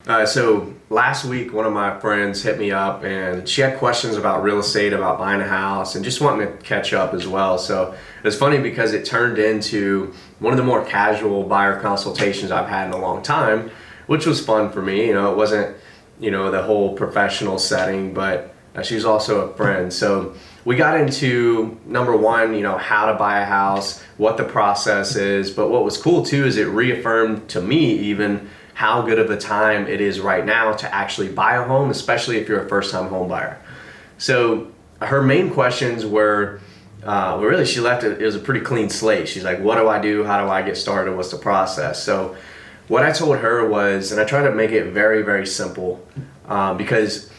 So last week, one of my friends hit me up and she had questions about real estate, about buying a house, and just wanting to catch up as well. So it was funny because it turned into one of the more casual buyer consultations I've had in a long time, which was fun for me. It wasn't, the whole professional setting, but she was also a friend. So we got into number one, how to buy a house, what the process is. But what was cool too is it reaffirmed to me even how good of a time it is right now to actually buy a home, especially if you're a first-time home buyer. So her main questions were, really she left it was a pretty clean slate. She's like, what do I do? How do I get started? What's the process? So what I told her was, and I try to make it very, very simple, because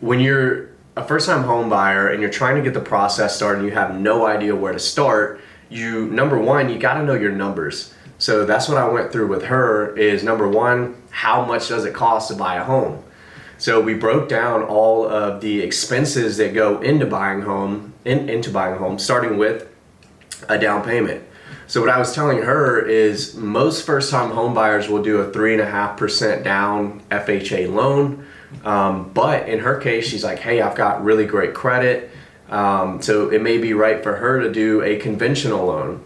when you're a first-time home buyer and you're trying to get the process started and you have no idea where to start, number one, you got to know your numbers. So that's what I went through with her is number one, how much does it cost to buy a home? So we broke down all of the expenses that go into buying a home, starting with a down payment. So what I was telling her is most first-time home buyers will do a 3.5% down FHA loan. But in her case, she's like, hey, I've got really great credit. So it may be right for her to do a conventional loan.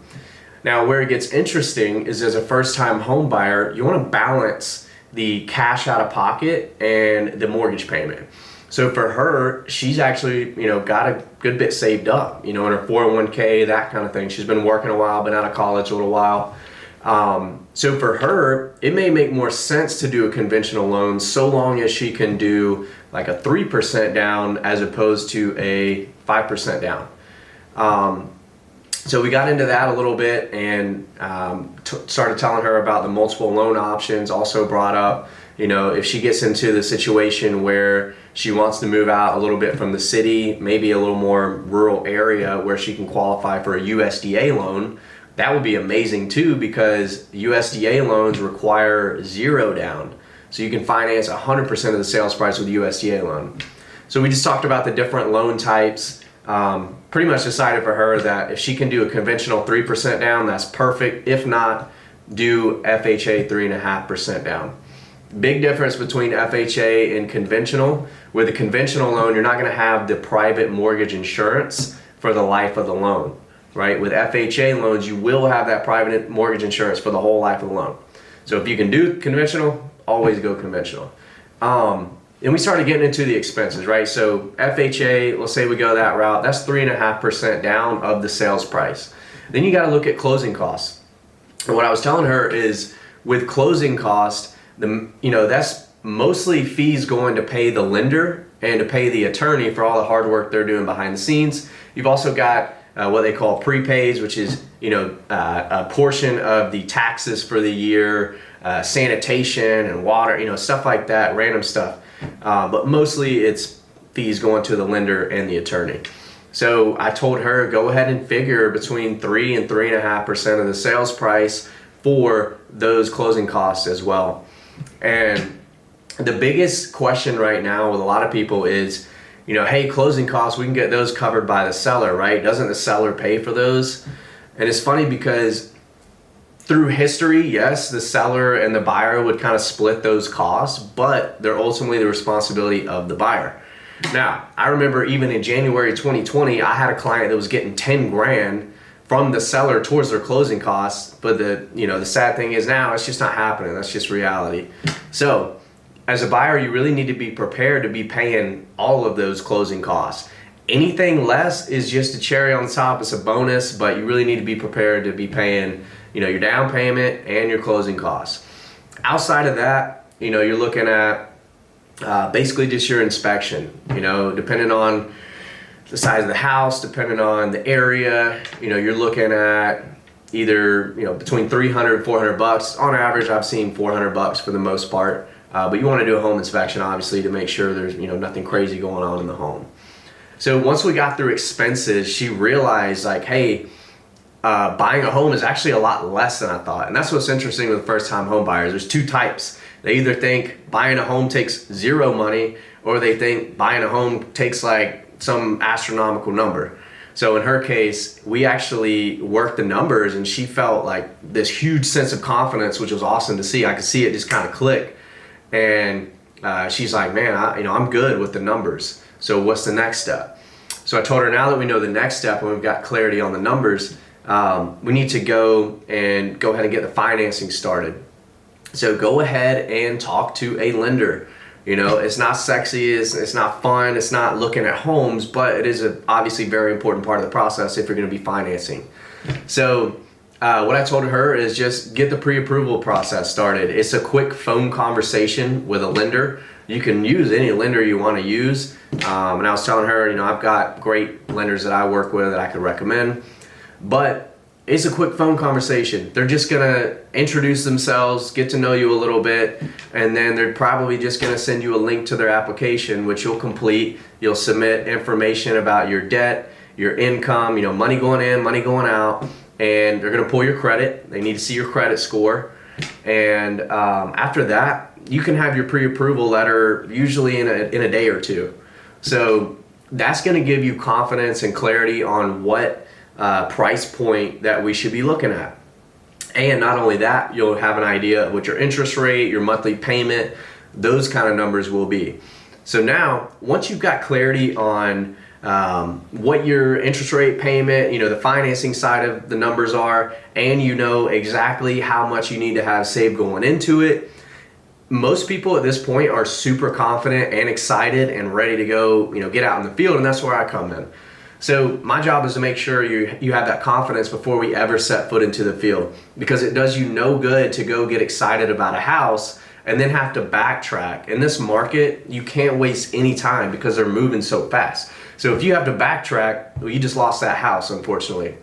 Now, where it gets interesting is as a first-time home buyer, you want to balance the cash out of pocket and the mortgage payment. So for her, she's actually, got a good bit saved up, in her 401k, that kind of thing. She's been working a while, been out of college a little while. So for her, it may make more sense to do a conventional loan so long as she can do like a 3% down as opposed to a 5% down. So we got into that a little bit and started telling her about the multiple loan options. Also brought up, if she gets into the situation where she wants to move out a little bit from the city, maybe a little more rural area where she can qualify for a USDA loan, that would be amazing too, because USDA loans require zero down. So you can finance 100% of the sales price with a USDA loan. So we just talked about the different loan types. Pretty much decided for her that if she can do a conventional 3% down, that's perfect. If not, do FHA 3.5% down. Big difference between FHA and conventional. With a conventional loan, you're not going to have the private mortgage insurance for the life of the loan, right? With FHA loans, you will have that private mortgage insurance for the whole life of the loan. So if you can do conventional, always go conventional. And we started getting into the expenses, right? So FHA, let's say we go that route, that's 3.5% down of the sales price. Then you got to look at closing costs. And what I was telling her is with closing costs, that's mostly fees going to pay the lender and to pay the attorney for all the hard work they're doing behind the scenes. You've also got what they call prepays, which is, a portion of the taxes for the year, sanitation and water, stuff like that, random stuff. But mostly it's fees going to the lender and the attorney. So I told her, go ahead and figure between 3 and 3.5% of the sales price for those closing costs as well. And the biggest question right now with a lot of people is, hey, closing costs, we can get those covered by the seller, right? Doesn't the seller pay for those? And it's funny because through history, yes, the seller and the buyer would kind of split those costs, but they're ultimately the responsibility of the buyer. Now, I remember even in January 2020, I had a client that was getting 10 grand from the seller towards their closing costs, but the sad thing is now it's just not happening. That's just reality. So as a buyer, you really need to be prepared to be paying all of those closing costs. Anything less is just a cherry on the top. It's a bonus, but you really need to be prepared to be paying your down payment and your closing costs. Outside of that, you're looking at basically just your inspection, depending on the size of the house, depending on the area, you're looking at either, between $300 and $400. On average, I've seen $400 for the most part. But you want to do a home inspection, obviously, to make sure there's, nothing crazy going on in the home. So once we got through expenses, she realized like, hey, buying a home is actually a lot less than I thought. And that's what's interesting with first-time home buyers. There's two types. They either think buying a home takes zero money, or they think buying a home takes like some astronomical number. So in her case, we actually worked the numbers and she felt like this huge sense of confidence, which was awesome to see. I could see it just kind of click. And she's like, man, I'm good with the numbers. So what's the next step? So I told her, now that we know the next step and we've got clarity on the numbers, we need to go ahead and get the financing started. So go ahead and talk to a lender. It's not sexy, it's not fun, it's not looking at homes, but it is obviously very important part of the process if you're going to be financing. So what I told her is just get the pre-approval process started. It's a quick phone conversation with a lender. You can use any lender you want to use. And I was telling her, I've got great lenders that I work with that I could recommend. But it's a quick phone conversation. They're just gonna introduce themselves, get to know you a little bit, and then they're probably just gonna send you a link to their application, which you'll complete. You'll submit information about your debt, your income, money going in, money going out, and they're gonna pull your credit. They need to see your credit score. And after that, you can have your pre-approval letter usually in a day or two. So that's gonna give you confidence and clarity on what price point that we should be looking at. And not only that, you'll have an idea of what your interest rate, your monthly payment, those kind of numbers will be. So now, once you've got clarity on what your interest rate payment, the financing side of the numbers are, and you know exactly how much you need to have saved going into it, most people at this point are super confident and excited and ready to go, get out in the field, and that's where I come in. So my job is to make sure you have that confidence before we ever set foot into the field, because it does you no good to go get excited about a house and then have to backtrack. In this market, you can't waste any time because they're moving so fast. So if you have to backtrack, well, you just lost that house, unfortunately.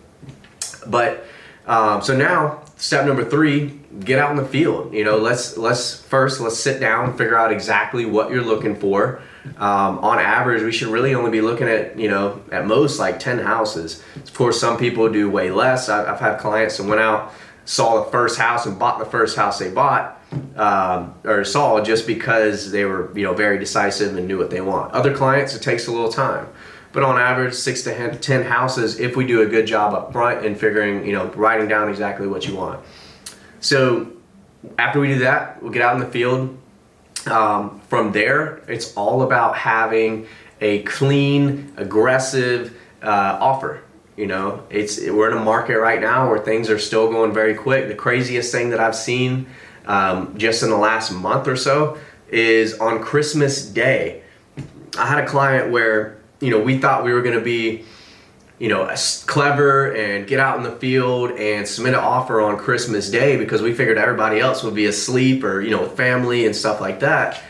But so now step number 3, get out in the field. Let's sit down, figure out exactly what you're looking for. On average, we should really only be looking at, at most like 10 houses. Of course, some people do way less. I've had clients that went out, saw the first house and bought the first house they bought, or saw, just because they were, very decisive and knew what they want. Other clients, it takes a little time. But on average, 6 to 10 houses if we do a good job up front in figuring, writing down exactly what you want. So after we do that, we'll get out in the field. From there, it's all about having a clean, aggressive offer. We're in a market right now where things are still going very quick. The craziest thing that I've seen just in the last month or so is on Christmas Day. I had a client where, we thought we were going to be, clever and get out in the field and submit an offer on Christmas Day because we figured everybody else would be asleep or, with family and stuff like that.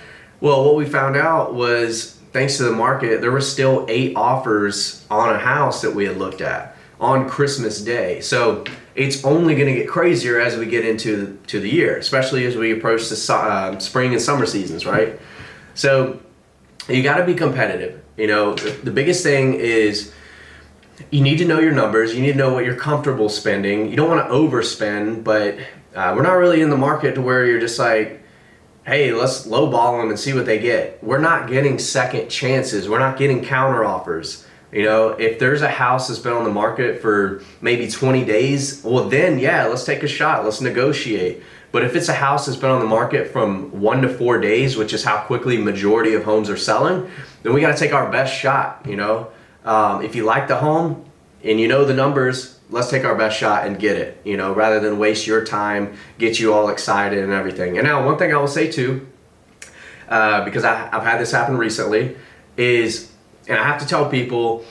Well, what we found out was, thanks to the market, there were still 8 offers on a house that we had looked at on Christmas Day. So it's only going to get crazier as we get into the year, especially as we approach the spring and summer seasons, right? So you got to be competitive. The biggest thing is, you need to know your numbers. You need to know what you're comfortable spending. You don't want to overspend, but we're not really in the market to where you're just like, hey, let's lowball them and see what they get. We're not getting second chances. We're not getting counter offers. If there's a house that's been on the market for maybe 20 days, well then, yeah, let's take a shot. Let's negotiate. But if it's a house that's been on the market from 1 to 4 days, which is how quickly majority of homes are selling, then we got to take our best shot, If you like the home and the numbers, let's take our best shot and get it, rather than waste your time, get you all excited and everything. And now one thing I will say too, because I've had this happen recently, is, and I have to tell people,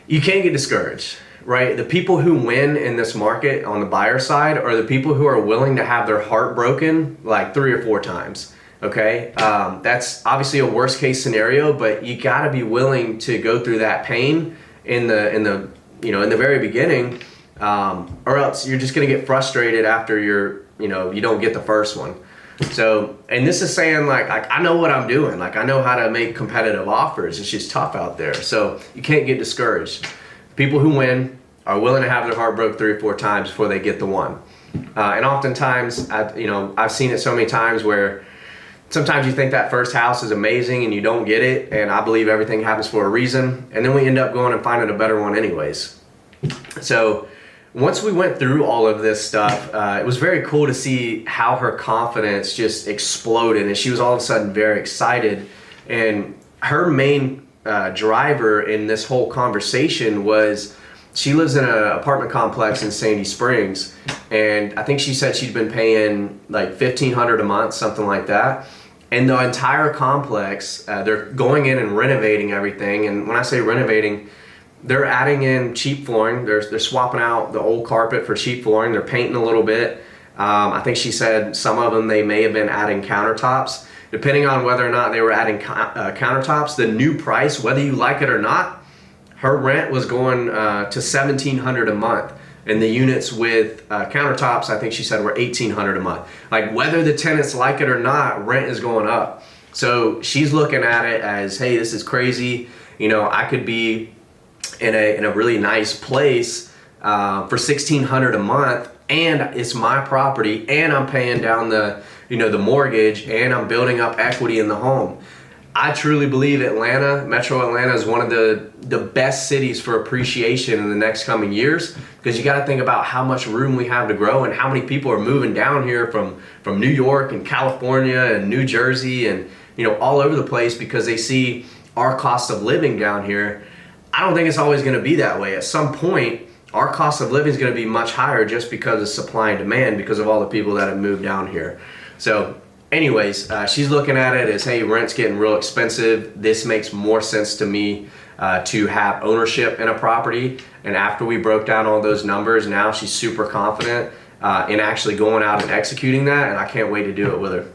you can't get discouraged, right? The people who win in this market on the buyer side are the people who are willing to have their heart broken like 3 or 4 times. Okay, that's obviously a worst case scenario, but you got to be willing to go through that pain in the very beginning, or else you're just going to get frustrated after you don't get the first one. So, and this is saying like I know what I'm doing, like I know how to make competitive offers. It's just tough out there, so you can't get discouraged. People who win are willing to have their heart broke 3 or 4 times before they get the one. And oftentimes, I've seen it so many times where sometimes you think that first house is amazing and you don't get it, and I believe everything happens for a reason, and then we end up going and finding a better one anyways. So once we went through all of this stuff, it was very cool to see how her confidence just exploded, and she was all of a sudden very excited. And her main driver in this whole conversation was she lives in an apartment complex in Sandy Springs, and I think she said she'd been paying like $1,500 a month, something like that. And the entire complex, they're going in and renovating everything. And when I say renovating, they're adding in cheap flooring. They're swapping out the old carpet for cheap flooring. They're painting a little bit. I think she said some of them, they may have been adding countertops. Depending on whether or not they were adding countertops, the new price, whether you like it or not, her rent was going to $1,700 a month. And the units with countertops, I think she said, were $1,800 a month. Like, whether the tenants like it or not, rent is going up. So she's looking at it as, hey, this is crazy. You know, I could be in a really nice place for $1,600 a month, and it's my property, and I'm paying down the mortgage, and I'm building up equity in the home. I truly believe Metro Atlanta is one of the best cities for appreciation in the next coming years, because you got to think about how much room we have to grow and how many people are moving down here from New York and California and New Jersey and all over the place because they see our cost of living down here. I don't think it's always going to be that way. At some point, our cost of living is going to be much higher just because of supply and demand, because of all the people that have moved down here. So anyways, she's looking at it as, hey, rent's getting real expensive. This makes more sense to me to have ownership in a property. And after we broke down all those numbers, now she's super confident in actually going out and executing that, and I can't wait to do it with her.